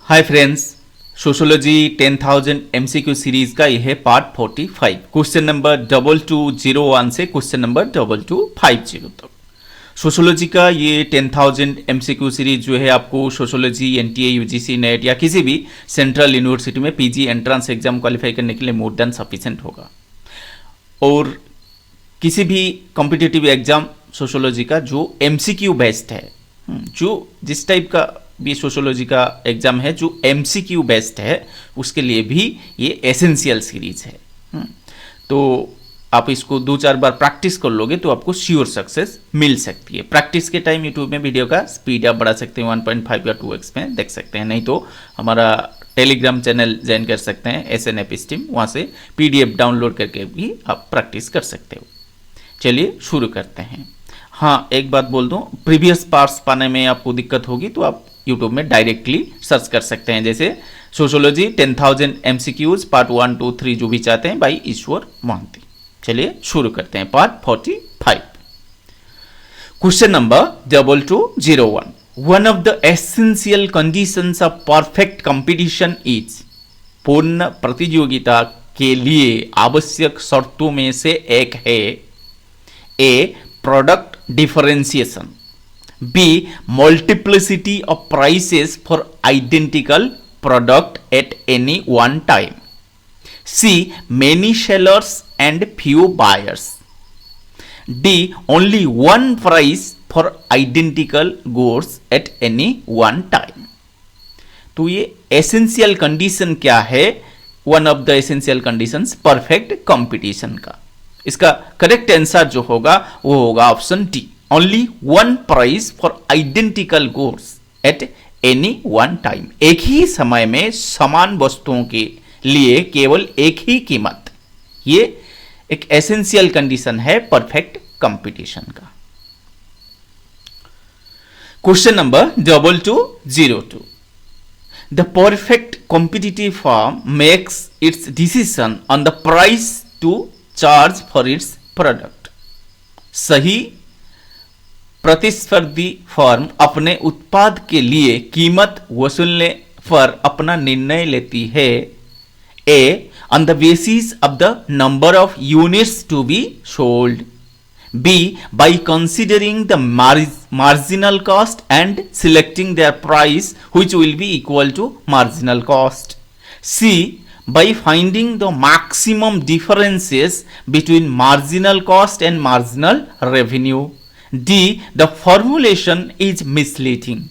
Hi friends, sociology 10,000 MCQ series का यह है पार्ट 45। क्वेश्चन नंबर 2201 से क्वेश्चन नंबर 2250 तक सोशोलॉजी का ये 10,000 एमसीक्यू सीरीज जो है आपको सोशोलॉजी एनटीए यूजीसी नेट या किसी भी सेंट्रल यूनिवर्सिटी में पीजी एंट्रेंस एग्जाम क्वालिफाई करने के लिए मोर देन सफिशिएंट होगा। और किसी भी कॉम्पिटिटिव एग्जाम सोशोलॉजी का जो एमसीक्यू बेस्ड है, जो जिस टाइप का भी सोशोलॉजी का एग्जाम है जो एमसीक्यू बेस्ड है, उसके लिए भी ये एसेंशियल सीरीज है। तो आप इसको 2-4 बार प्रैक्टिस कर लोगे तो आपको श्योर सक्सेस मिल सकती है। प्रैक्टिस के टाइम यूट्यूब में वीडियो का स्पीड आप बढ़ा सकते हैं, 1.5 या 2x में देख सकते हैं, नहीं तो हमारा टेलीग्राम चैनल ज्वाइन कर सकते हैं SNF स्टीम, वहाँ से PDF डाउनलोड करके भी आप प्रैक्टिस कर सकते हो। चलिए शुरू करते हैं। हाँ, एक बात बोल दूँ, प्रीवियस पार्ट्स पाने में आपको दिक्कत होगी तो आप यूट्यूब में डायरेक्टली सर्च कर सकते हैं, जैसे सोशोलॉजी 10,000 MCQs पार्ट 1, 2, 3 जो भी चाहते हैं बाई ईश्वर मोहंती। चलिए शुरू करते हैं part 45। Question number 2201। One of the essential conditions of perfect competition is, पूर्ण प्रतियोगिता के लिए आवश्यक शर्तों में से एक है A product differentiation, B. Multiplicity of prices for identical product at any one time. C. Many sellers and few buyers. D. Only one price for identical goods at any one time. तो ये essential condition क्या है? One of the essential conditions perfect competition का। इसका correct answer जो होगा वो होगा option D, only one price for identical goods at any one time. एक ही समय में समान वस्तुओं के लिए केवल एक ही कीमत। ये एक एसेंशियल कंडीशन है परफेक्ट कंपटीशन का। Question number 2202। The perfect competitive firm makes its decision on the price to charge for its product. सही प्रतिस्पर्धी फर्म अपने उत्पाद के लिए कीमत वसूलने पर अपना निर्णय लेती है A on the basis of the number of units to be sold, B by considering the marginal cost and selecting their price which will be equal to marginal cost, C by finding the maximum differences between marginal cost and marginal revenue, D. The formulation is misleading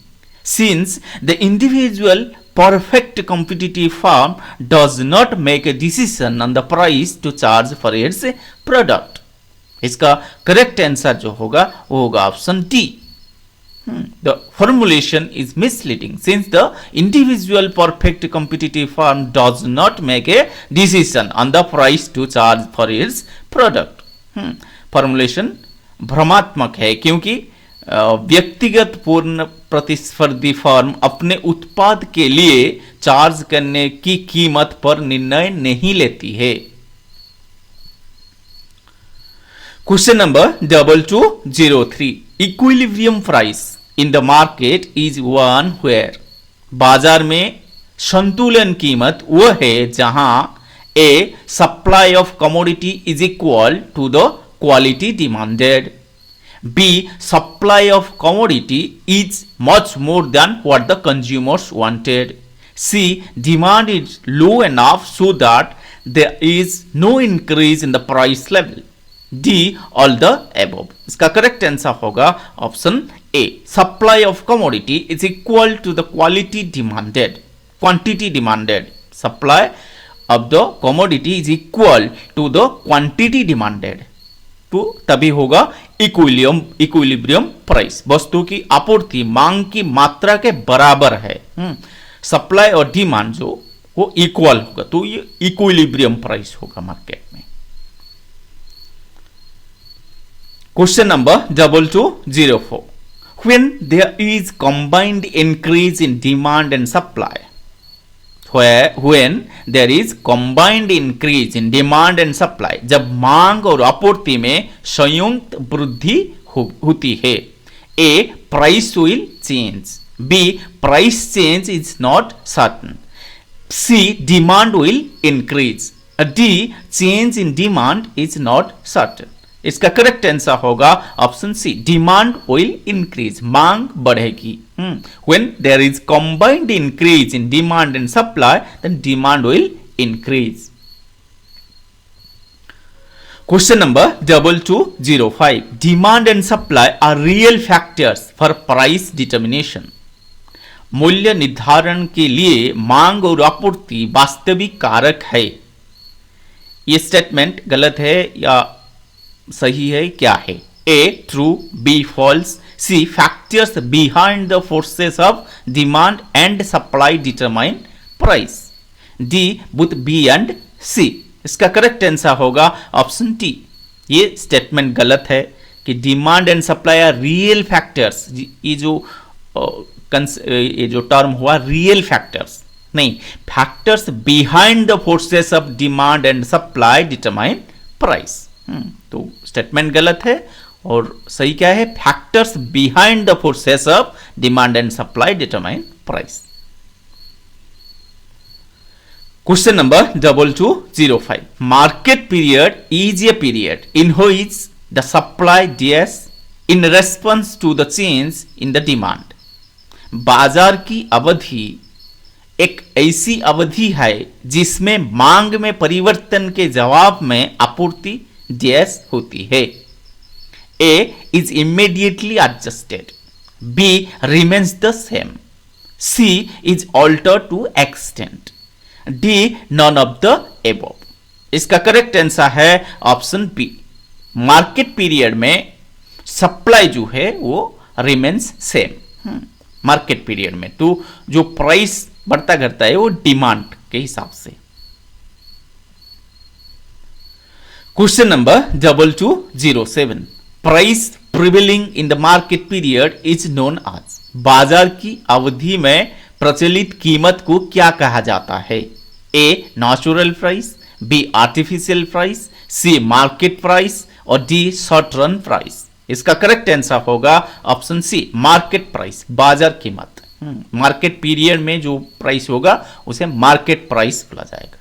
since the individual perfect competitive firm does not make a decision on the price to charge for its product. इसका correct answer जो होगा वो होगा option D. The formulation is misleading since the individual perfect competitive firm does not make a decision on the price to charge for its product. Formulation भ्रमात्मक है क्योंकि व्यक्तिगत पूर्ण प्रतिस्पर्धी फर्म अपने उत्पाद के लिए चार्ज करने की कीमत पर निर्णय नहीं लेती है। Question number 2203। Equilibrium price in the market is one where, बाजार में संतुलन कीमत वह है जहां A supply of commodity is equal to the quality demanded, B supply of commodity is much more than what the consumers wanted, C demand is low enough so that there is no increase in the price level, D all the above. इसका correct answer होगा option A, supply of commodity is equal to the quality demanded, quantity demanded. Supply of the commodity is equal to the quantity demanded, तो तभी होगा equilibrium price. वस्तु की आपूर्ति मांग की मात्रा के बराबर है, सप्लाई और डिमांड जो वो इक्वल होगा, तो ये इक्विलिब्रियम प्राइस होगा मार्केट में। Question number 2204. When there is combined increase in demand and supply, when there is combined increase in demand and supply, जब मांग और आपूर्ति में संयुक्त वृद्धि होती है, A. Price will change, B price change is not certain, C demand will increase, D change in demand is not certain. इसका करेक्ट आंसर होगा option C, demand will increase, मांग बढ़ेगी। When there is combined increase in demand and supply then demand will increase. Question number 2205, demand and supply are real factors for price determination. मूल्य निर्धारण के लिए मांग और आपूर्ति वास्तविक कारक है। ये स्टेटमेंट गलत है या सही है, क्या है? A true, B false, C factors behind the forces of demand and supply determine price, D both B and C. इसका करेक्ट आंसर होगा ऑप्शन टी। ये स्टेटमेंट गलत है कि demand and supply are real factors. ये जो term हुआ real factors नहीं, factors behind the forces of demand and supply determine price. तो स्टेटमेंट गलत है और सही क्या है? Factors behind the forces of demand and supply determine price. Question number 2205, market period is a period in which the supply does in response to the change in the demand. बाजार की अवधि एक ऐसी अवधि है जिसमें मांग में परिवर्तन के जवाब में आपूर्ति डियस होती है। A is immediately adjusted, B remains the same, C is alter to extent, D none of the above. इसका करेक्ट आंसर है ऑप्शन बी। मार्केट पीरियड में सप्लाई जो है वो रिमेन्स सेम। मार्केट पीरियड में तो जो प्राइस बढ़ता घटता है वो डिमांड के हिसाब से। Question number 2207, price prevailing in the market period is known as. बाजार की अवधि में प्रचलित कीमत को क्या कहा जाता है? A natural price, B artificial price, C market price और डी शॉर्ट रन प्राइस। इसका करेक्ट आंसर होगा ऑप्शन सी, मार्केट प्राइस, बाजार कीमत। मार्केट पीरियड में जो प्राइस होगा उसे मार्केट प्राइस बोला जाएगा।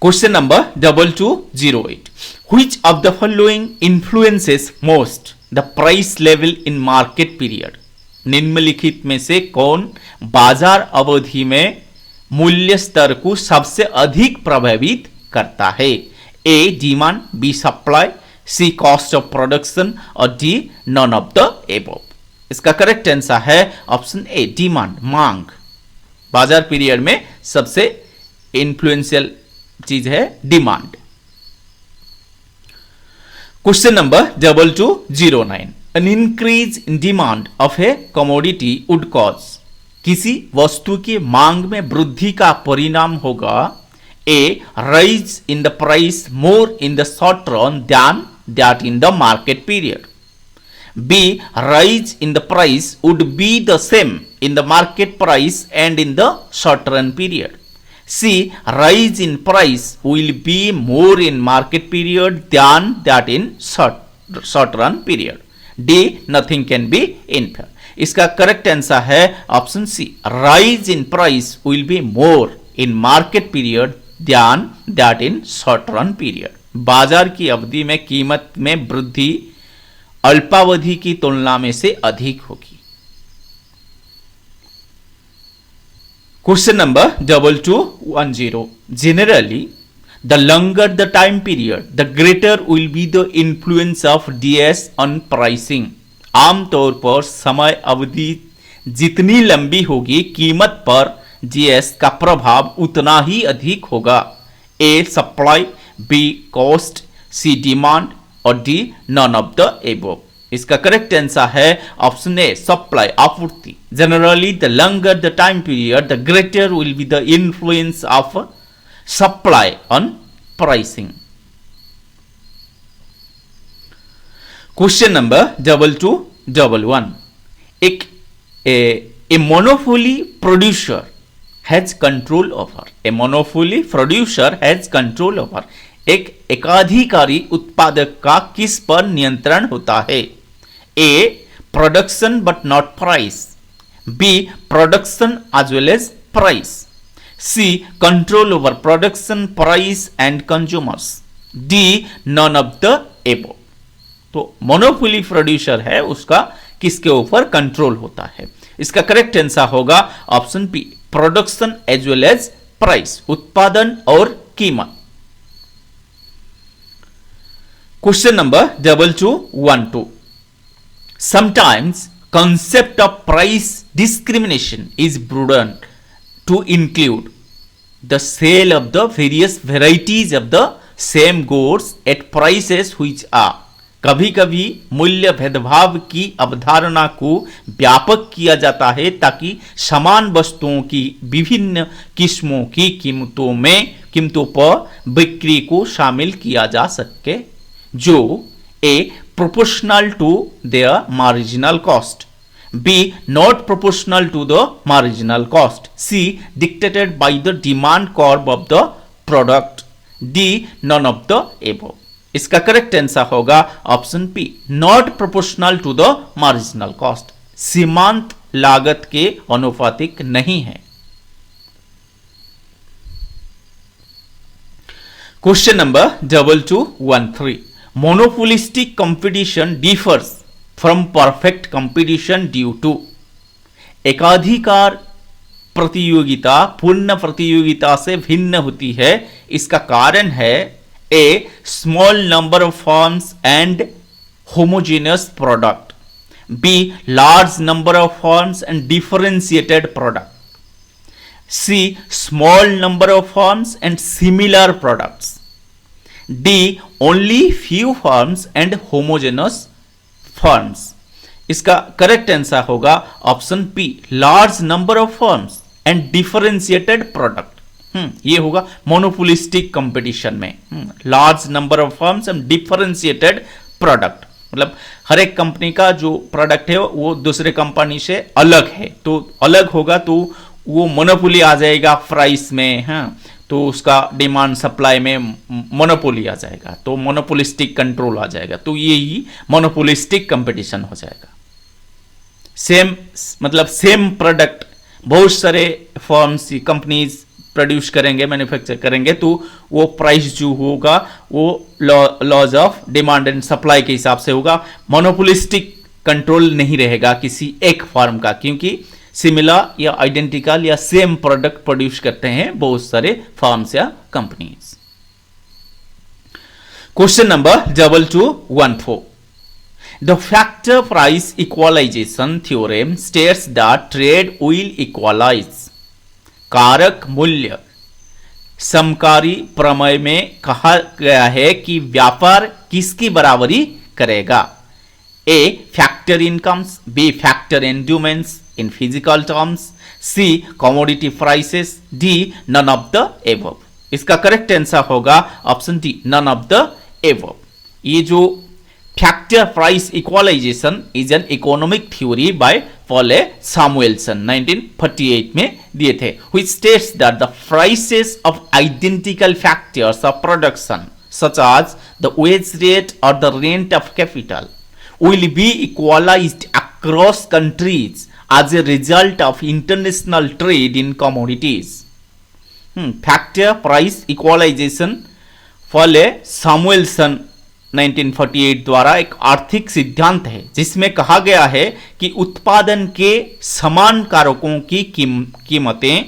Question number 2208, which of the following influences most the price level in market period. निम्नलिखित में से कौन बाजार अवधि में मूल्य स्तर को सबसे अधिक प्रभावित करता है? A demand, B supply, C cost of production और D none of the above. इसका करेक्ट आंसर है ऑप्शन ए, डिमांड, मांग। बाजार पीरियड में सबसे इन्फ्लुएंशियल चीज है demand. Question number 2209, an increase in demand of a commodity would cause. किसी वस्तु की मांग में वृद्धि का परिणाम होगा A rise in the price more in the short run than that in the market period, B rise in the price would be the same in the market price and in the short run period, C rise in price will be more in market period than that in short run period, D nothing can be inferred। इसका correct answer है option C, rise in price will be more in market period than that in short run period। बाजार की अवधि में कीमत में वृद्धि अल्पावधि की तुलना में से अधिक होगी। Question number 2210, generally the longer the time period the greater will be the influence of DS on pricing. आमतौर पर समय अवधि जितनी लंबी होगी कीमत पर जीएस का प्रभाव उतना ही अधिक होगा। ए सप्लाई, बी कॉस्ट, सी डिमांड और D none of the above. इसका करेक्ट आंसर है ऑप्शन ए, सप्लाई, आपूर्ति। Generally the longer the time period the greater will be the influence of supply on pricing. Question number 2211, a monopoly producer has control over. A monopoly producer has control over. एक एकाधिकारी उत्पादक का किस पर नियंत्रण होता है? ए production but not price. B, production as well as price. C, control over production, price and consumers. D, none of the above. तो monopoly producer है उसका किसके ऊपर कंट्रोल होता है? इसका करेक्ट आंसर होगा option B, production as well as price, उत्पादन और कीमत। Question number 2212, sometimes concept of price discrimination is broadened to include the sale of the various varieties of the same goods at prices which are। कभी कभी मूल्य भेदभाव की अवधारणा को व्यापक किया जाता है ताकि समान वस्तुओं की विभिन्न किस्मों की कीमतों पर बिक्री को शामिल किया जा सके, जो ए proportional to their marginal cost, B, not proportional to the marginal cost, C, dictated by the demand curve of the product, D, none of the above। इसका करेक्ट आंसर होगा option P, not proportional to the marginal cost, सीमांत लागत के अनुपातिक नहीं है। Question number 2213, monopolistic competition differs from perfect competition due to। एकाधिकार प्रतियोगिता पूर्ण प्रतियोगिता से भिन्न होती है, इसका कारण है A, small number of firms and homogeneous product, B, large number of firms and differentiated product, C, small number of firms and similar products, D, only few firms and homogeneous firms। इसका correct answer होगा option P, large number of firms and differentiated product. ये होगा monopolistic competition में, large number of firms and differentiated product, मतलब हर एक company का जो प्रोडक्ट है वो दूसरे कंपनी से अलग है, तो अलग होगा तो वो मोनोपोली आ जाएगा प्राइस में, तो उसका डिमांड सप्लाई में मोनोपोली आ जाएगा, तो मोनोपोलिस्टिक कंट्रोल आ जाएगा, तो यही मोनोपोलिस्टिक कंपटीशन हो जाएगा। सेम मतलब सेम प्रोडक्ट बहुत सारे फर्म्स कंपनीज प्रोड्यूस करेंगे, मैन्युफैक्चर करेंगे, तो वो प्राइस जो होगा वो laws of demand and supply के हिसाब से होगा, मोनोपोलिस्टिक कंट्रोल नहीं रहेगा किसी एक फर्म का, क्योंकि सिमिलर या आइडेंटिकल या सेम प्रोडक्ट प्रोड्यूस करते हैं बहुत सारे फर्म्स या companies. Question number 2214, the factor price equalization theorem states that trade will equalize. कारक मूल्य समकारी प्रमेय में कहा गया है कि व्यापार किसकी बराबरी करेगा? A, factor incomes, B, factor endowments in physical terms, C, commodity prices, D, none of the above। इसका करेक्ट आंसर होगा option D, none of the above। ये जो factor price equalisation is an economic theory by Paul A Samuelson 1948 में दिए थे, which states that the prices of identical factors of production such as the wage rate or the rent of capital will be equalized across countries as a result of international trade in commodities। Factor price equalisation Paul Samuelson 1948 द्वारा एक आर्थिक सिद्धांत है जिसमें कहा गया है कि उत्पादन के समान कारकों की कीमतें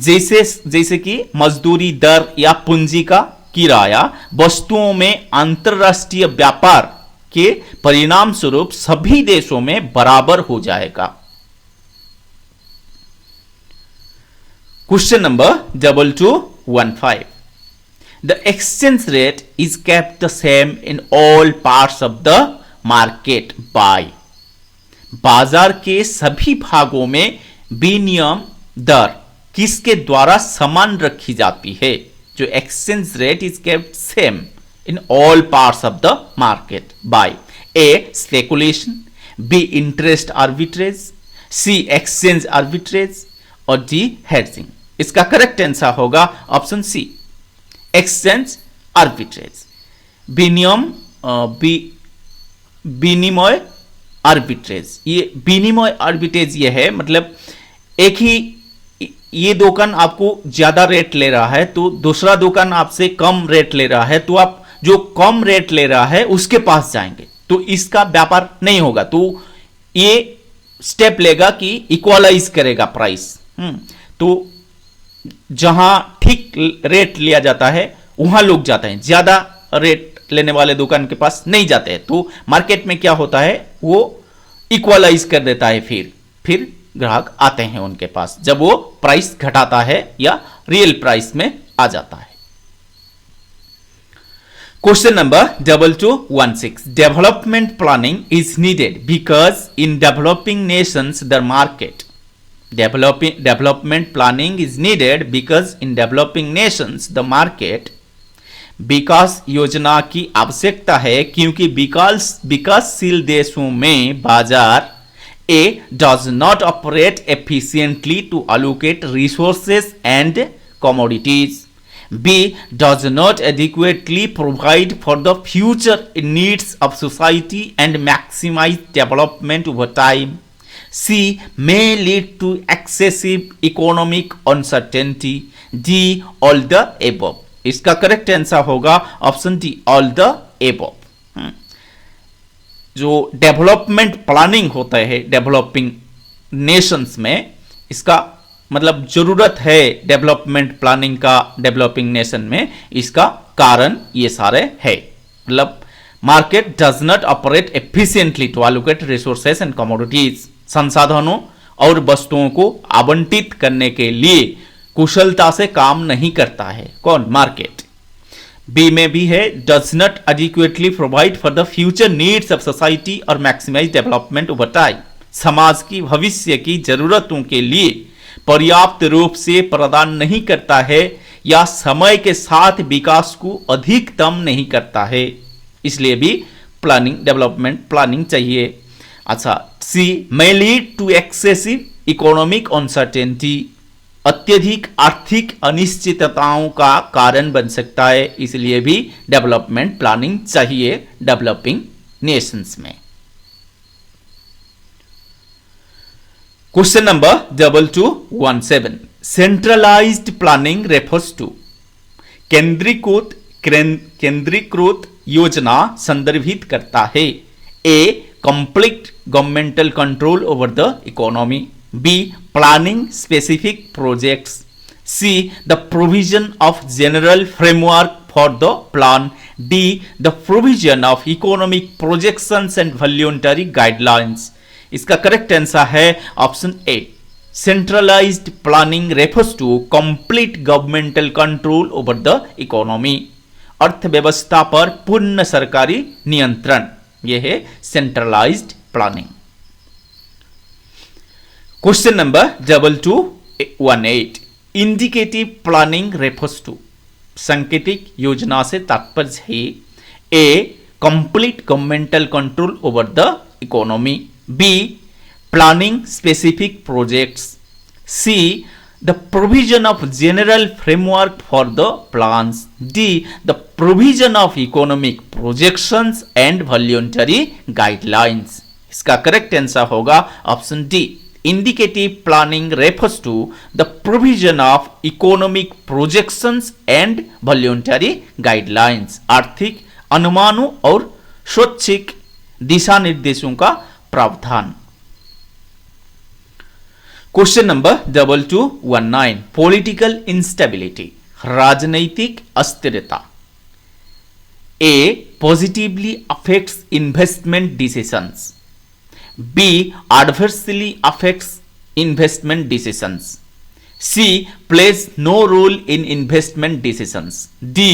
जैसे कि मजदूरी दर या पूंजी का किराया वस्तुओं में अंतरराष्ट्रीय व्यापार के परिणाम स्वरूप सभी देशों में बराबर हो जाएगा। Question number 2215, the exchange rate is kept the same in all parts of the market by। बाजार के सभी भागों में विनिमय दर किसके द्वारा समान रखी जाती है? जो exchange rate is kept same in all parts of the market by A, speculation, B, interest arbitrage, C, exchange arbitrage और D, hedging। इसका करेक्ट आंसर होगा ऑप्शन सी, एक्सचेंज आर्बिट्रेज। विनिमय आर्बिट्रेज, ये विनिमय आर्बिट्रेज ये है, मतलब एक ही ये दुकान आपको ज्यादा रेट ले रहा है तो दूसरा दुकान आपसे कम रेट ले रहा है, तो आप जो कम रेट ले रहा है उसके पास जाएंगे तो इसका व्यापार नहीं होगा। तो ये स्टेप लेगा कि इक्वलाइज करेगा प्राइस। तो जहां ठीक रेट लिया जाता है वहां लोग जाते हैं, ज्यादा रेट लेने वाले दुकान के पास नहीं जाते हैं। तो मार्केट में क्या होता है, वो इक्वलाइज कर देता है, फिर ग्राहक आते हैं उनके पास जब वो प्राइस घटाता है या रियल प्राइस में आ जाता है। Question number 2216, development planning is needed because in developing nations the market, development planning is needed because in developing nations the market, विकास योजना की आवश्यकता है क्योंकि विकासशील देशों में बाजार A does not operate efficiently to allocate resources and commodities. B does not adequately provide for the future needs of society and maximize development over time. C may lead to excessive economic uncertainty. D all the above. इसका correct answer होगा option D, all the above। जो development planning होता है developing nations में, इसका मतलब जरूरत है डेवलपमेंट प्लानिंग का डेवलपिंग नेशन में, इसका कारण ये सारे है। मतलब market does not operate efficiently to allocate resources and commodities, संसाधनों और वस्तुओं को आवंटित करने के लिए कुशलता से काम नहीं करता है। कौन? मार्केट। बी में भी है, does not adequately provide for the future needs of society और मैक्सिमाइज डेवलपमेंट ओवर टाइम, समाज की भविष्य की जरूरतों के लिए पर्याप्त रूप से प्रदान नहीं करता है या समय के साथ विकास को अधिकतम नहीं करता है, इसलिए भी प्लानिंग डेवलपमेंट प्लानिंग चाहिए। अच्छा, C may lead to excessive economic uncertainty, अत्यधिक आर्थिक अनिश्चितताओं का कारण बन सकता है, इसलिए भी डेवलपमेंट प्लानिंग चाहिए डेवलपिंग नेशंस में। Question number 2217, centralised planning refers to, केंद्रीकृत योजना संदर्भित करता है। A complete governmental control over the economy, B planning specific projects, C the provision of general framework for the plan, D the provision of economic projections and voluntary guidelines। इसका correct answer है option A, centralised planning refers to complete governmental control over the economy, अर्थव्यवस्था पर पूर्ण सरकारी नियंत्रण, यह है centralised planning. Question number 2218, indicative planning refers to, सांकेतिक योजना से तात्पर्य है। A complete governmental control over the economy, B planning specific projects, C the provision of general framework for the plans, D the provision of economic projections and voluntary guidelines. इसका correct answer होगा option D, indicative planning refers to the provision of economic projections and voluntary guidelines, आर्थिक अनुमानों और स्वैच्छिक दिशा निर्देशों का प्रावधान। Question number 2219, political instability, राजनैतिक अस्थिरता। A positively affects investment decisions, B adversely affects investment decisions, C plays no role in investment decisions, D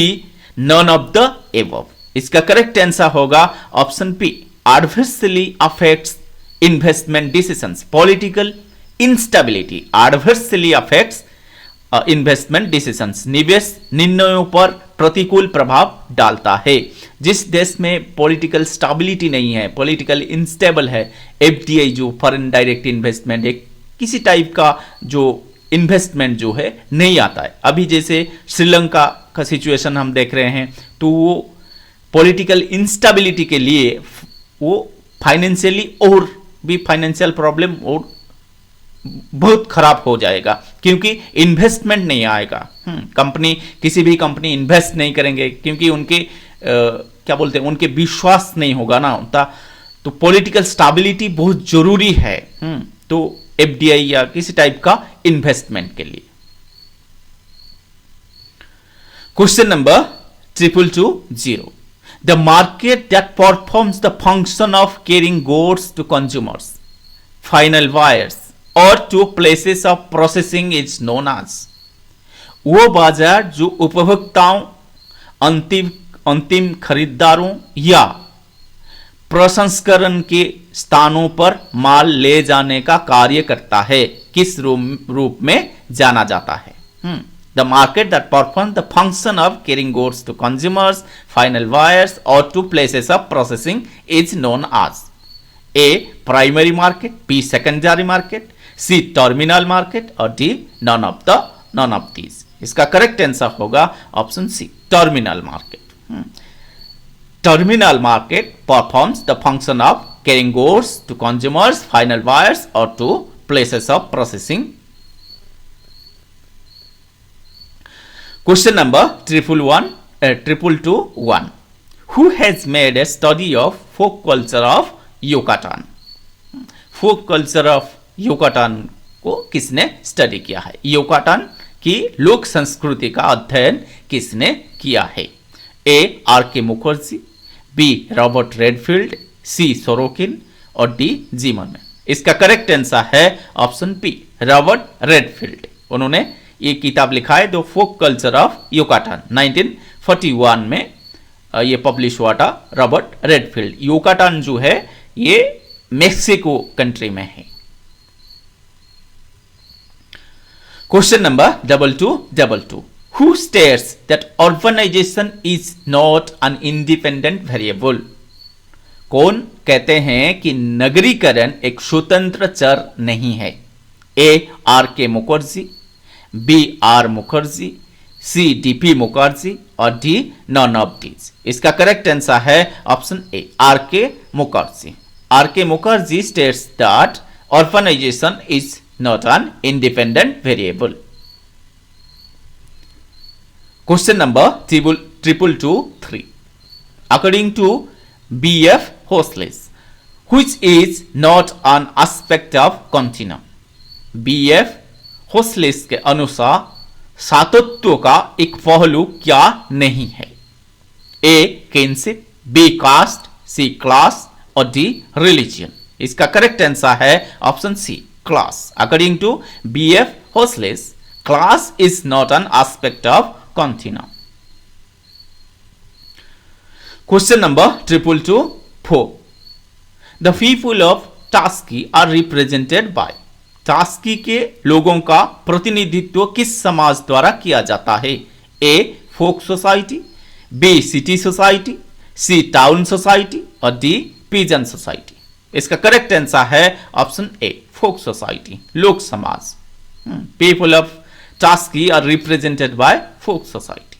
none of the above। इसका करेक्ट आंसर होगा option P, adversely affects investment decisions, political instability adversely affects investment decisions, निवेश निर्णयों पर प्रतिकूल प्रभाव डालता है। जिस देश में पॉलिटिकल स्टेबिलिटी नहीं है, पॉलिटिकल इंस्टेबल है, एफडीआई जो फॉरेन डायरेक्ट इन्वेस्टमेंट है, किसी टाइप का जो इन्वेस्टमेंट जो है नहीं आता है। अभी जैसे श्रीलंका का सिचुएशन हम देख रहे हैं, तो वो पॉलिटिकल इंस्टेबिलिटी के लिए वो फाइनेंशियली और भी फाइनेंशियल प्रॉब्लम और बहुत खराब हो जाएगा, क्योंकि इन्वेस्टमेंट नहीं आएगा। कंपनी, किसी भी कंपनी इन्वेस्ट नहीं करेंगे, क्योंकि उनके क्या बोलते हैं, उनके विश्वास नहीं होगा ना उनका। तो पॉलिटिकल स्टेबिलिटी बहुत जरूरी है तो एफडीआई या किसी टाइप का इन्वेस्टमेंट के लिए। Question number 2220, the market that performs the function of carrying goods to consumers, final buyers और to places of processing is known as. वो बाजार जो उपभोक्ताओं, अंतिम खरीदारों या प्रसंस्करण के स्थानों पर माल ले जाने का कार्य करता है, किस रूप में जाना जाता है? The market that perform the function of carrying goods to consumers, final buyers और to places of processing is known as. A primary market, B secondary market, C terminal market और डी नॉन ऑफ दीज। इसका correct answer होगा option C, terminal market. Terminal market performs the function of carrying goods to consumers, final buyers or to places of processing. Question number 221. Who has made a study of folk culture of Yucatan? Folk culture of Yucatan को किसने study किया है? यूकाटान की लोक संस्कृति का अध्ययन किसने किया है? A R K Mukherjee, B Robert Redfield, C Sorokin और डी जीमन। इसका करेक्ट आंसर है ऑप्शन बी, रॉबर्ट रेडफील्ड। उन्होंने ये किताब लिखा है द फोक कल्चर ऑफ युकाटान, 1941 में ये पब्लिश हुआ था रॉबर्ट रेडफील्ड। युकाटान जो है ये मेक्सिको कंट्री में है। Question number 2222, Who states that urbanization is not an independent variable? कौन कहते हैं कि नगरीकरण एक स्वतंत्र चर नहीं है? A R K Mukherjee, B R Mukherjee, C D P Mukherjee और डी नॉन ऑफ दीज। इसका करेक्ट आंसर है option A, R K Mukherjee. Are K Mukherjee states that urbanization is not an independent variable. Question number 2223. According to B.F. Hoseless, which is not an aspect of continuum? B.F. Hoseless के अनुसार सातत्व का एक पहलू क्या नहीं है? A kinship, B caste, C class और D religion. इसका करेक्ट आंसर है option C, class. According to B.F. Hoseless, class is not an aspect of continuum. Question number 2224. The people of Taski are represented by. टास्की के लोगों का प्रतिनिधित्व किस समाज द्वारा किया जाता है? ए फोक सोसाइटी, बी सिटी सोसाइटी, सी टाउन सोसाइटी और डी पीजन सोसाइटी। इसका करेक्ट आंसर है ऑप्शन ए, फोक सोसाइटी, लोक समाज। People of Taski are represented by folk society.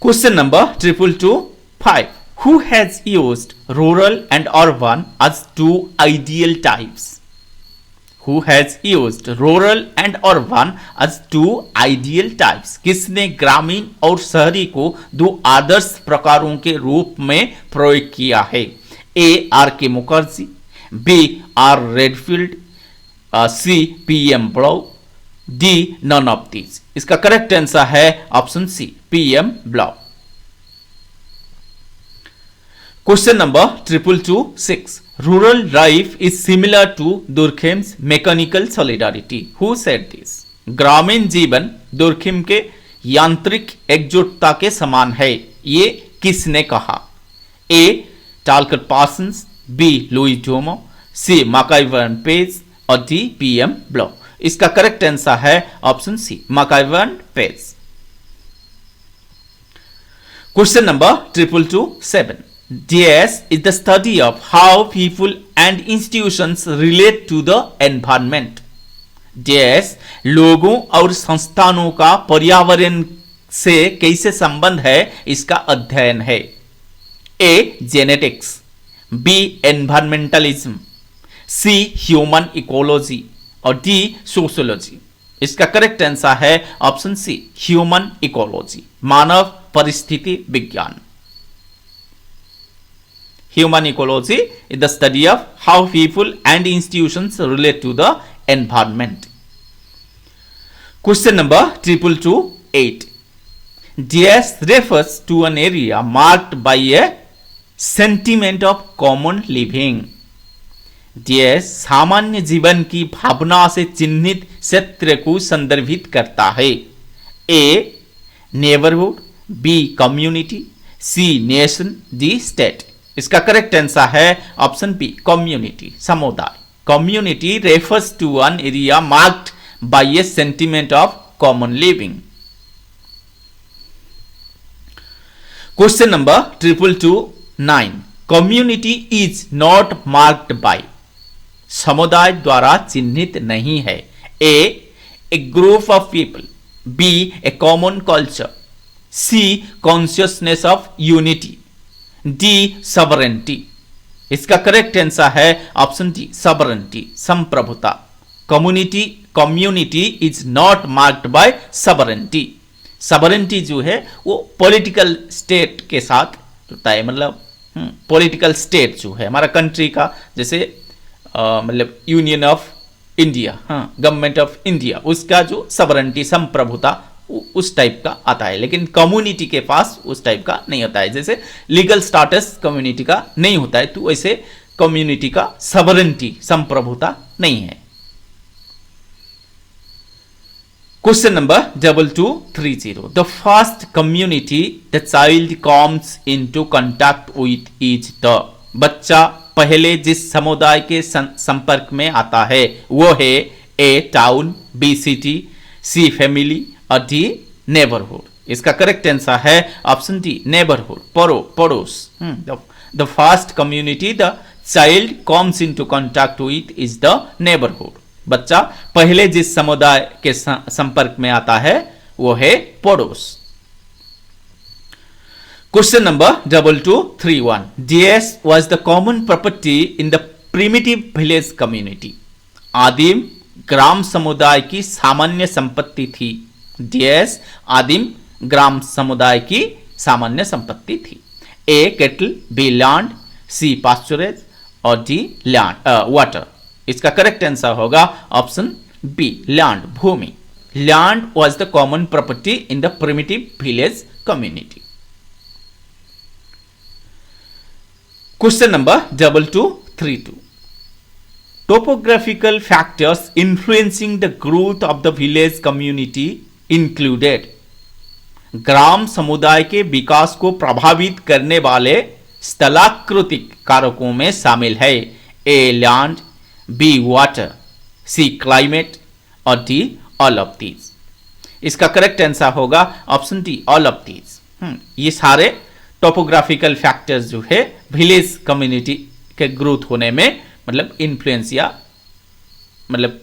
Question number 2225. Who has used rural and urban as two ideal types? Who has used rural and urban as two ideal types? किसने ग्रामीण और शहरी को दो आदर्श प्रकारों के रूप में प्रयोग किया है? A R K Mukherjee, B R Redfield, C P M Blau, D none of these. इसका करेक्ट आंसर है option C, P M Blau. Question number 2226. Rural life is similar to Durkheim's mechanical solidarity. Who said this? ग्रामीण जीवन Durkheim के यांत्रिक एकजुटता के समान है, ये किसने कहा? A Talcott Parsons, B Louis Dumont, C मकाइवन पेज और डी पी एम ब्लॉ। इसका करेक्ट आंसर है ऑप्शन सी, मकाइवन Page. Question number 2227. DS is the study of how people and institutions relate to the environment. DS लोगों और संस्थानों का पर्यावरण से कैसे संबंध है, इसका अध्ययन है। ए जेनेटिक्स, बी एनवायरमेंटलिज्म, सी ह्यूमन इकोलॉजी और डी सोशोलॉजी। इसका करेक्ट आंसर है ऑप्शन सी ह्यूमन इकोलॉजी, मानव परिस्थिति विज्ञान। Human ecology is the study of how people and institutions relate to the environment. Question number 2228. DS refers to an area marked by a sentiment of common living. DS सामान्य जीवन की भावना से चिन्हित क्षेत्र को संदर्भित करता है। A neighborhood, B community, C nation, D state। इसका करेक्ट आंसर है ऑप्शन बी कम्युनिटी, समुदाय। Community refers to an area marked by a sentiment of common living. Question number 2229। Community is not marked by, समुदाय द्वारा चिन्हित नहीं है। A group of people, B a common culture, C consciousness of unity, D sovereignty. इसका correct answer है option D sovereignty, संप्रभुता। Community is not marked by sovereignty. Sovereignty जो है वो पॉलिटिकल स्टेट के साथ होता है, मतलब पॉलिटिकल स्टेट जो है हमारा कंट्री का, जैसे मतलब union of India, government of India, उसका जो सॉवरेंटी संप्रभुता उस टाइप का आता है। लेकिन कम्युनिटी के पास उस टाइप का नहीं होता है, जैसे लीगल स्टेटस कम्युनिटी का नहीं होता है, तो वैसे कम्युनिटी का सॉवरेंटी संप्रभुता नहीं है। Question number 2230। The first community the child comes into contact with is the, बच्चा पहले जिस समुदाय के संपर्क में आता है वो है ए टाउन, बी सिटी, सी फैमिली और डी नेबरहुड। इसका करेक्ट आंसर है ऑप्शन डी नेबरहुड, पड़ोस। The first community the child comes into contact with is the neighbourhood. बच्चा पहले जिस समुदाय के संपर्क में आता है वो है पड़ोस। Question number 2231। DS was the common property in the primitive village community. आदिम ग्राम समुदाय की सामान्य संपत्ति थी। DS आदिम ग्राम समुदाय की सामान्य संपत्ति थी। A cattle, B land, C pasturage और डी लैंड वाटर। इसका करेक्ट आंसर होगा ऑप्शन बी लैंड, भूमि। Land was the common property in the primitive village community. Question number 2232। Topographical factors influencing the growth of the village community included। ग्राम समुदाय के विकास को प्रभावित करने वाले स्थलाकृतिक कारकों में शामिल है a land, B water, C climate और डी ऑल ऑफ दीज। इसका करेक्ट आंसर होगा option D all of these. ये सारे टोपोग्राफिकल फैक्टर्स जो है विलेज कम्युनिटी के ग्रोथ होने में मतलब इन्फ्लुएंस या मतलब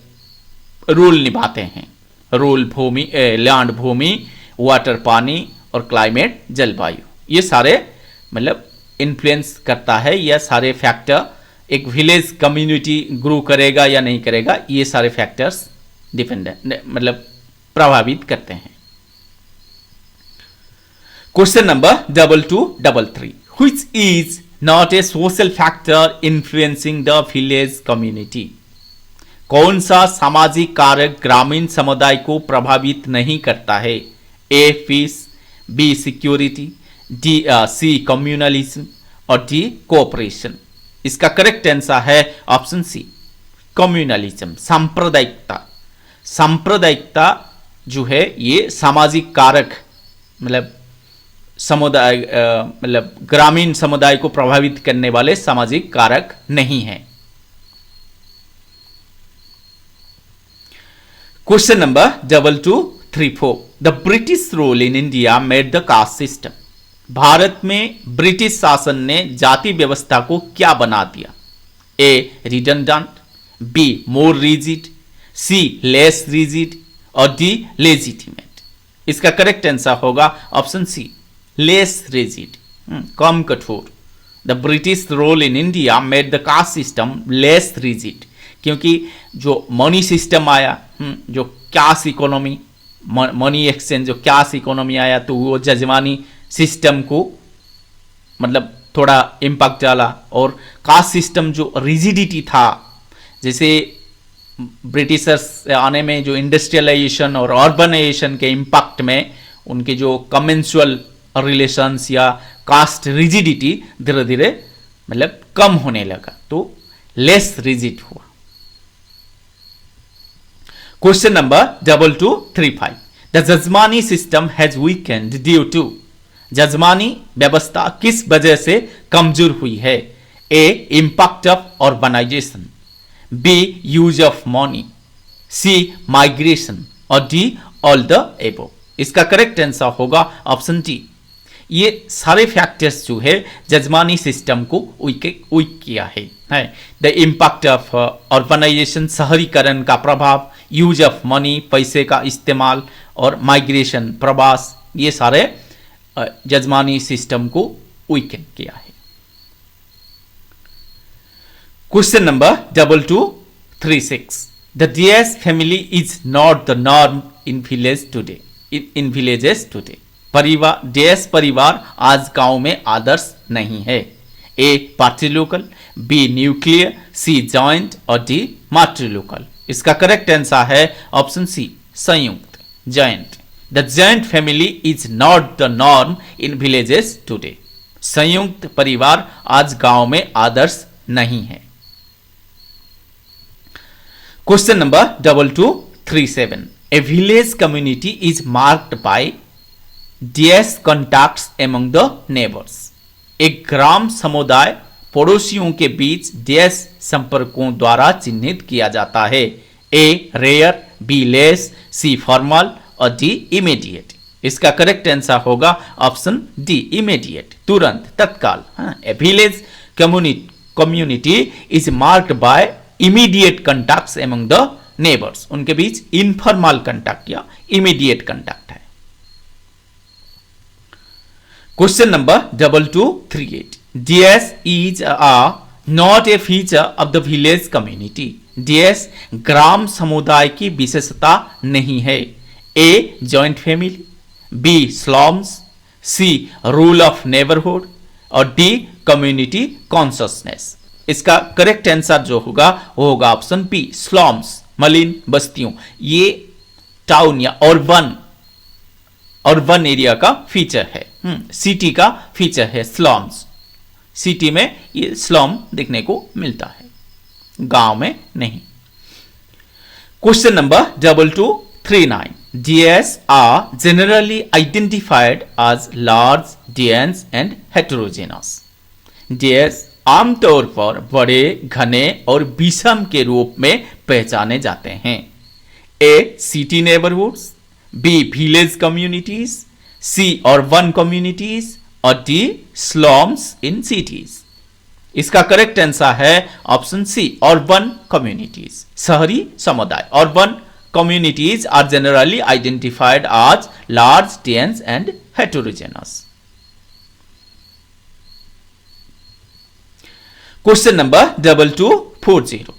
रोल निभाते हैं। रोल भूमि, लैंड भूमि, वाटर पानी और क्लाइमेट जलवायु, ये सारे मतलब इन्फ्लुएंस करता है। यह सारे फैक्टर एक विलेज कम्युनिटी ग्रो करेगा या नहीं करेगा, ये सारे फैक्टर्स डिपेंडेंट मतलब प्रभावित करते हैं। Question number 2233। Which is not A social factor influencing the village community. कौन सा सामाजिक कारक ग्रामीण समुदाय को प्रभावित नहीं करता है। A peace, B security, D C communalism और डी कोऑपरेशन। इसका करेक्ट आंसर है ऑप्शन सी कम्युनलिज्म, सांप्रदायिकता। सांप्रदायिकता जो है ये सामाजिक कारक मतलब समुदाय मतलब ग्रामीण समुदाय को प्रभावित करने वाले सामाजिक कारक नहीं है। Question number 2234। The British rule in India made the caste system. Bharat में ब्रिटिश शासन ने जाति व्यवस्था को क्या बना दिया। A redundant, B more rigid, C less rigid और डी लेजिटिमेट। इसका करेक्ट आंसर होगा ऑप्शन सी लेस रिजिड, कम कठोर। The British rule in India made the caste system less rigid, क्योंकि जो मनी सिस्टम आया, जो कैश इकोनॉमी, मनी एक्सचेंज, जो कैश इकोनॉमी आया, तो वो जजमानी सिस्टम को मतलब थोड़ा इम्पैक्ट डाला। और कास्ट सिस्टम जो रिजिडिटी था, जैसे ब्रिटिशर्स आने में जो इंडस्ट्रियलाइजेशन और अर्बनाइजेशन के इम्पैक्ट में उनके जो कमेंसुअल रिलेशंस या कास्ट रिजिडिटी धीरे धीरे मतलब कम होने लगा, तो लेस रिजिड हुआ। Question number 2235, the jajmani system has weakened due to, जजमानी व्यवस्था किस वजह से कमजोर हुई है? A impact of urbanisation, B use of money, C migration और डी ऑल द एबोव। इसका करेक्ट आंसर होगा ऑप्शन डी। ये सारे फैक्टर्स जो है जजमानी सिस्टम को वीक किया है। द इम्पैक्ट ऑफ अर्बनाइजेशन, शहरीकरण का प्रभाव, यूज ऑफ मनी, पैसे का इस्तेमाल, और माइग्रेशन, प्रवास, ये सारे जजमानी सिस्टम को वीकन किया है। Question number 2236, the Diaz family is not the norm in village today, in villages today. परिवार, डियस परिवार आज गांव में आदर्श नहीं है। ए पाट्रिलोकल, बी न्यूक्लियर, सी जॉइंट और डी माट्रिलोकल। इसका करेक्ट आंसर है ऑप्शन सी, संयुक्त, joint. The joint family is not the norm in villages today. संयुक्त परिवार आज गांव में आदर्श नहीं है। Question number 2237, A village community is marked bye Diaz contacts among the neighbours. एक ग्राम समुदाय पड़ोसियों के बीच डियस संपर्कों द्वारा चिन्हित किया जाता है। A rare, B less, C formal और डी इमीडिएट। इसका करेक्ट आंसर होगा ऑप्शन डी, इमीडिएट, तुरंत, तत्काल। A village community is marked by immediate contacts among the neighbours. उनके बीच इनफॉर्मल कॉन्टैक्ट या इमीडिएट कॉन्टैक्ट है। क्वेश्चन नंबर 2238, डियस is not a feature of the village community. डियस ग्राम समुदाय की विशेषता नहीं है। A joint family, B slums, C rule of neighbourhood और डी कम्युनिटी कॉन्शसनेस। इसका करेक्ट आंसर जो होगा वो होगा ऑप्शन बी, स्लम्स, मलिन बस्तियों। ये टाउन या अर्बन एरिया का फीचर है, सिटी का फीचर है स्लम्स। सिटी में ये स्लम देखने को मिलता है, गांव में नहीं। Question number 2239, cities are generally identified as large, dense and heterogeneous. Cities आमतौर पर बड़े, घने और विषम के रूप में पहचाने जाते हैं। A city neighbourhoods, B village communities, C urban communities और डी स्लम्स इन सिटीज। इसका करेक्ट आंसर है ऑप्शन सी, अर्बन कम्युनिटीज, शहरी समुदाय। Urban communities are generally identified as large, dense and heterogeneous. Question number 2240.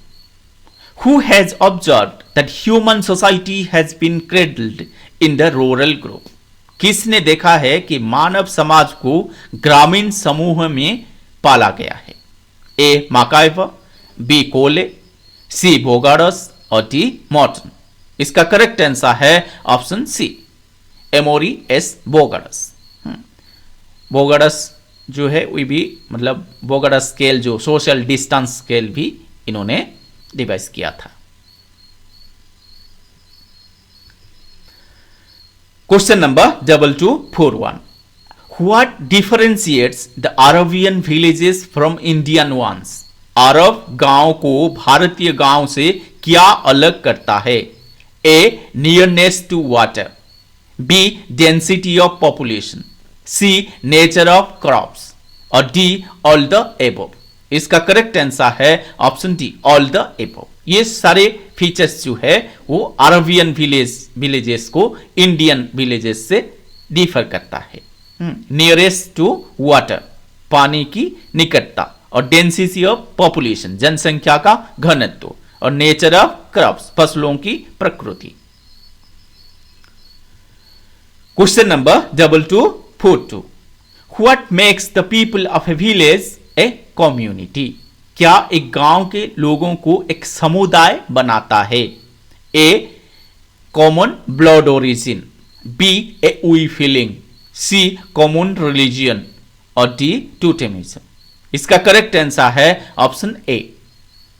Who has observed that human society has been cradled in the rural group? किसने देखा है कि मानव समाज को ग्रामीण समूह में पाला गया है? ए माकाइवर, बी कोले, सी बोगाडस और डी मॉर्टन। इसका करेक्ट आंसर है ऑप्शन सी, एमोरी एस बोगाडस। बोगाडस जो है वो भी मतलब बोगाडस स्केल, जो सोशल डिस्टेंस स्केल भी इन्होंने डिवाइस किया था। Question number 2241. What differentiates the Arabian villages from Indian ones? अरब गांव को भारतीय गांव से क्या अलग करता है? A. Nearness to water, B. Density of population, C. Nature of crops और D. All the above. इसका करेक्ट आंसर है option D, all the above. ये सारे फीचर्स जो है वो अरबियन विलेजेस को इंडियन विलेजेस से डिफर करता है। नियरेस्ट टू वाटर, पानी की निकटता, और डेंसिटी ऑफ पॉपुलेशन, जनसंख्या का घनत्व, और नेचर ऑफ क्रॉप्स, फसलों की प्रकृति। Question number 2242, what makes the people of a village a community? क्या एक गांव के लोगों को एक समुदाय बनाता है? A common blood origin, B a we feeling, C common religion, और डी टोटेमिज्म। इसका करेक्ट आंसर है option A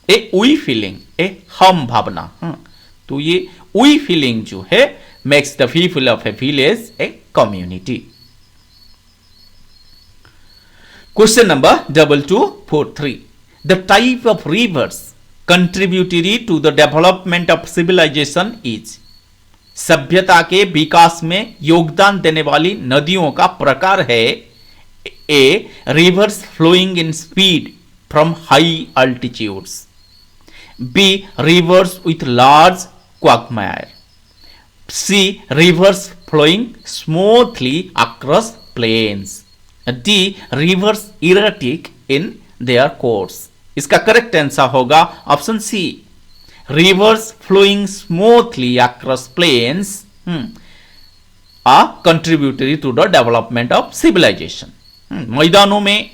we feeling, A हम भावना। तो ये वी फीलिंग जो है makes the people of a village a community. Question number 2243, the type of rivers contributory to the development of civilisation is? सभ्यता के विकास में योगदान देने वाली नदियों का प्रकार है A rivers flowing in speed from high altitudes, B rivers with large quagmire, C rivers flowing smoothly across plains, D rivers erratic in their course. इसका करेक्ट आंसर होगा option C, rivers flowing smoothly across plains are contributory to the development of civilisation. मैदानों में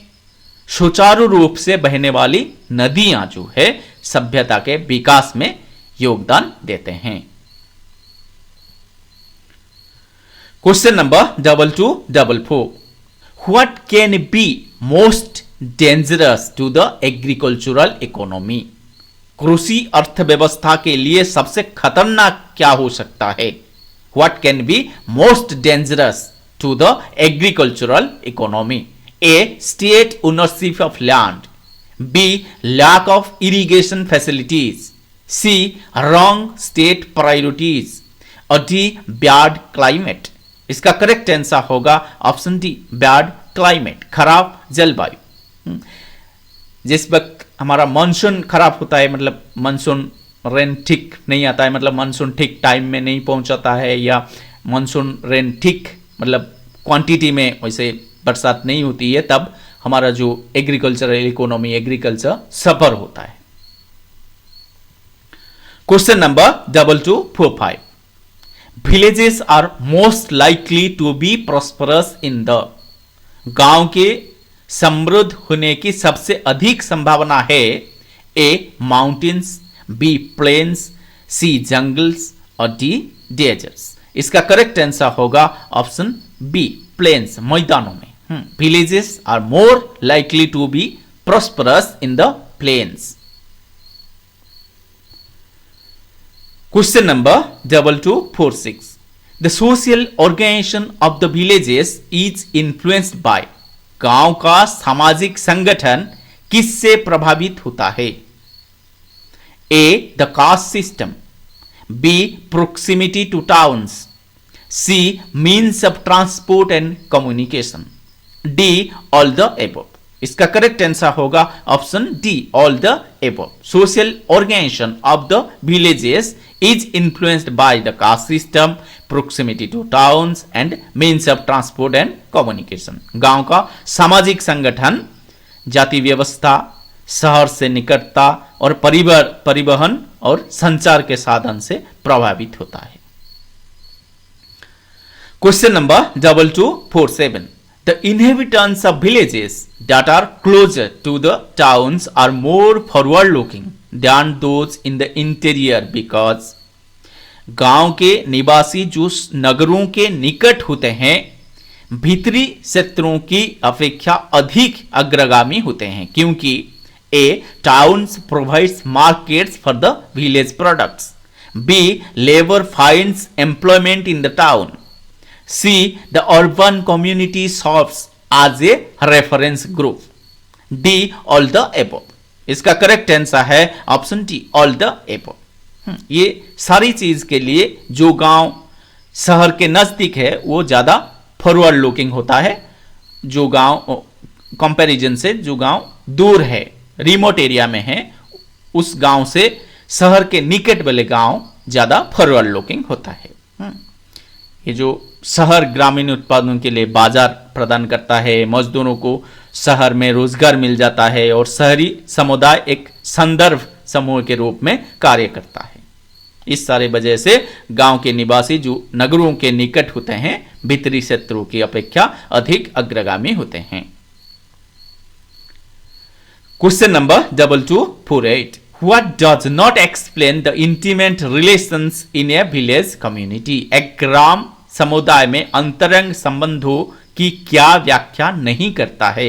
सुचारू रूप से बहने वाली नदियां जो है सभ्यता के विकास में योगदान देते हैं। Question number 2244, what can be most dangerous to the agricultural economy? कृषि अर्थव्यवस्था के लिए सबसे खतरनाक क्या हो सकता है? What can be most dangerous to the agricultural economy? A state ownership of land, B lack of irrigation facilities, C wrong state priorities, और डी बैड क्लाइमेट। इसका करेक्ट आंसर होगा ऑप्शन डी, बैड क्लाइमेट, खराब जलवायु। जिस वक्त हमारा monsoon खराब होता है, मतलब मानसून रेन ठीक नहीं आता है, मतलब मानसून ठीक टाइम में नहीं पहुंचाता है, या मानसून रेन ठीक मतलब क्वांटिटी में वैसे बरसात नहीं होती है, तब हमारा जो एग्रीकल्चरल इकोनॉमी, एग्रीकल्चर सफर होता है। Question number 2245, villages are most likely to be prosperous in the? गांव के समृद्ध होने की सबसे अधिक संभावना है A mountains, B plains, C jungles, और डी डेजर्ट्स। इसका करेक्ट आंसर होगा ऑप्शन बी, प्लेन्स, मैदानों में। Villages are more likely to be prosperous in the plains. Question number 2246, the social organisation of the villages is influenced by? गांव का सामाजिक संगठन किससे प्रभावित होता है? A the caste system, B proximity to towns, C means of transport and communication, D all the above. इसका correct answer होगा option D, all the above. Social organisation of the villages is influenced by the caste system, proximity to towns and means of transport and communication। गांव का सामाजिक संगठन जाति व्यवस्था, शहर से निकटता और परिवहन और संचार के साधन से प्रभावित होता है। Question number 2247, the inhabitants of villages that are closer to the towns are more forward looking than those in the interior because गांव के निवासी जो नगरों के निकट होते हैं भीतरी क्षेत्रों की अपेक्षा अधिक अग्रगामी होते हैं, क्योंकि A towns provides markets for the village products, B labour finds employment in the town, C the urban community serves as a reference group, D all the above. इसका करेक्ट आंसर है option D, all the above. ये सारी चीज के लिए जो गांव शहर के नजदीक है वो ज्यादा फॉरवर्ड लुकिंग होता है, जो गांव कंपैरिजन से जो गांव दूर है, रिमोट एरिया में है, उस गांव से शहर के निकट वाले गांव ज्यादा फॉरवर्ड लुकिंग होता है। ये जो शहर ग्रामीण उत्पादों के लिए बाजार प्रदान करता है, मजदूरों को शहर में रोजगार मिल जाता है और शहरी समुदाय एक संदर्भ समूह के रूप में कार्य करता है। इस सारे वजह से गांव के निवासी जो नगरों के निकट होते हैं भीतरी क्षेत्रों की अपेक्षा अधिक अग्रगामी होते हैं। Question number 2248, What does not explain the intimate relations in a village community? एक ग्राम समुदाय में अंतरंग संबंधों की क्या व्याख्या नहीं करता है?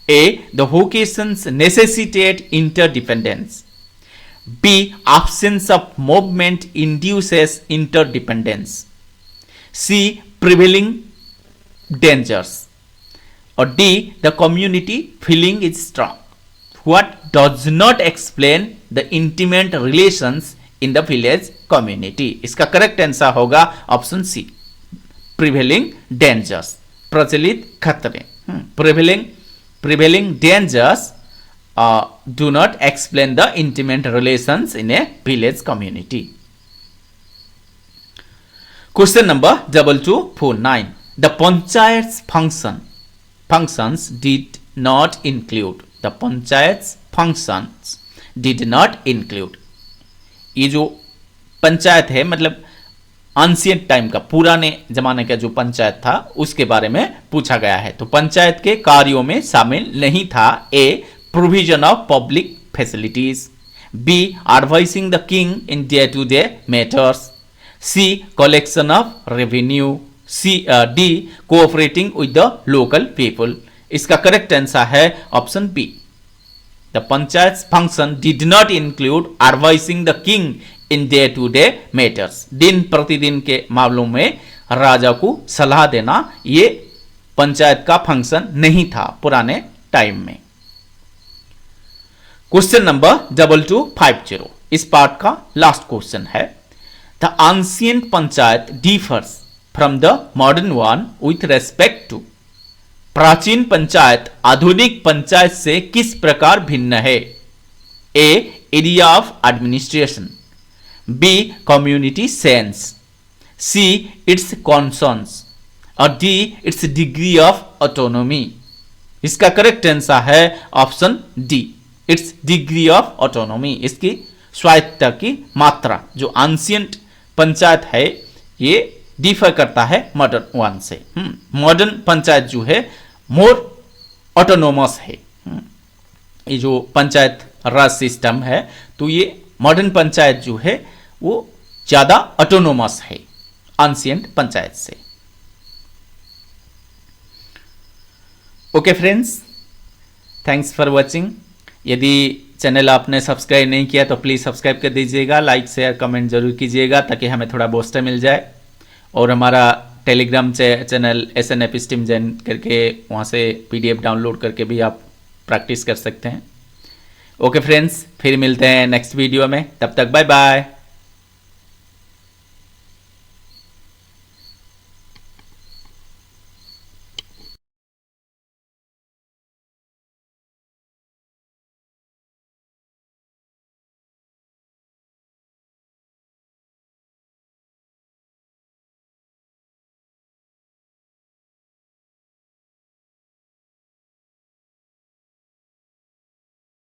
A. The vocations necessitate interdependence. B. Absence of movement induces interdependence. C. Prevailing dangers. Or D. The community feeling is strong. What does not explain the intimate relations in the village community? इसका correct answer होगा option सी, prevailing dangers, प्रचलित खतरे। Prevailing dangers do not explain the intimate relations in a village community. Question number 2249, the panchayat's functions did not include. The panchayat's functions did not include. ये जो पंचायत है मतलब ancient time का, पुराने जमाने का जो पंचायत था उसके बारे में पूछा गया है। तो पंचायत के कार्यों में शामिल नहीं था। A. Provision of public facilities. B. Advising the king in day to day matters. C. Collection of revenue. D. Cooperating with the local people. इसका करेक्ट आंसर है option B, the panchayat function did not include advising the king in day to day matters. दिन प्रतिदिन के मामलों में राजा को सलाह देना ये पंचायत का फंक्शन नहीं था पुराने टाइम में। क्वेश्चन नंबर 2250, इस पार्ट का लास्ट क्वेश्चन है, the ancient panchayat differs from the modern one with respect to. प्राचीन पंचायत आधुनिक पंचायत से किस प्रकार भिन्न है? A. Area of administration. B. Community sense. C. Its concerns. और D. Its degree of autonomy. इसका करेक्ट आंसर है option D, its degree of autonomy. इसकी स्वायत्तता की मात्रा जो एंशिएंट पंचायत है ये डिफर करता है मॉडर्न वन से। मॉडर्न पंचायत जो है मोर ऑटोनोमस है। ये जो पंचायत राज सिस्टम है तो ये मॉडर्न पंचायत जो है वो ज्यादा ऑटोनोमस है एंशिएंट पंचायत से। Okay friends, thanks for watching. यदि चैनल आपने सब्सक्राइब नहीं किया तो प्लीज़ सब्सक्राइब कर दीजिएगा, लाइक शेयर कमेंट जरूर कीजिएगा ताकि हमें थोड़ा बूस्टर मिल जाए। और हमारा टेलीग्राम चैनल SN एपिस्टीम जैन करके वहाँ से PDF डाउनलोड करके भी आप प्रैक्टिस कर सकते हैं। ओके फ्रेंड्स, फिर मिलते हैं नेक्स्ट वीडियो में, तब तक बाय बाय।